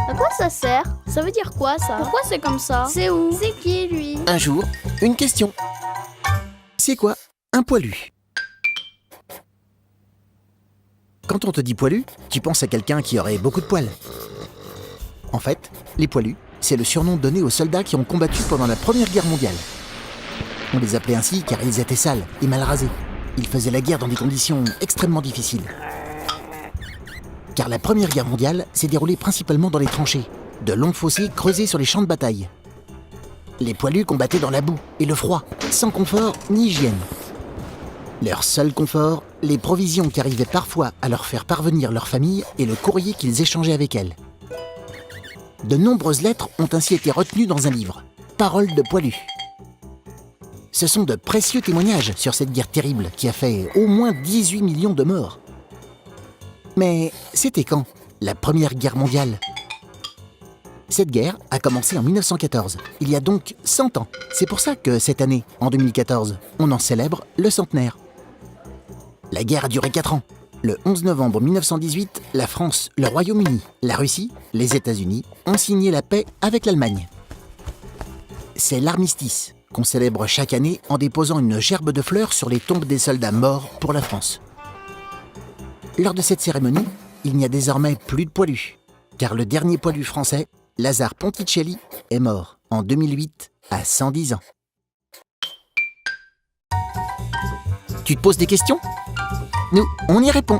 À quoi ça sert? Ça veut dire quoi ça? Pourquoi c'est comme ça? C'est où? C'est qui lui? Un jour, une question. C'est quoi un poilu? Quand on te dit poilu, tu penses à quelqu'un qui aurait beaucoup de poils. En fait, les poilus, c'est le surnom donné aux soldats qui ont combattu pendant la Première Guerre mondiale. On les appelait ainsi car ils étaient sales et mal rasés. Ils faisaient la guerre dans des conditions extrêmement difficiles. Car la Première Guerre mondiale s'est déroulée principalement dans les tranchées, de longs fossés creusés sur les champs de bataille. Les poilus combattaient dans la boue et le froid, sans confort ni hygiène. Leur seul confort, les provisions qui arrivaient parfois à leur faire parvenir leur famille et le courrier qu'ils échangeaient avec elles. De nombreuses lettres ont ainsi été retenues dans un livre, Paroles de poilus. Ce sont de précieux témoignages sur cette guerre terrible qui a fait au moins 18 millions de morts. Mais c'était quand, la Première Guerre mondiale? Cette guerre a commencé en 1914, il y a donc 100 ans. C'est pour ça que cette année, en 2014, on en célèbre le centenaire. La guerre a duré 4 ans. Le 11 novembre 1918, la France, le Royaume-Uni, la Russie, les États-Unis ont signé la paix avec l'Allemagne. C'est l'armistice qu'on célèbre chaque année en déposant une gerbe de fleurs sur les tombes des soldats morts pour la France. Lors de cette cérémonie, il n'y a désormais plus de poilus, car le dernier poilu français, Lazare Ponticelli, est mort en 2008 à 110 ans. Tu te poses des questions? Nous, on y répond.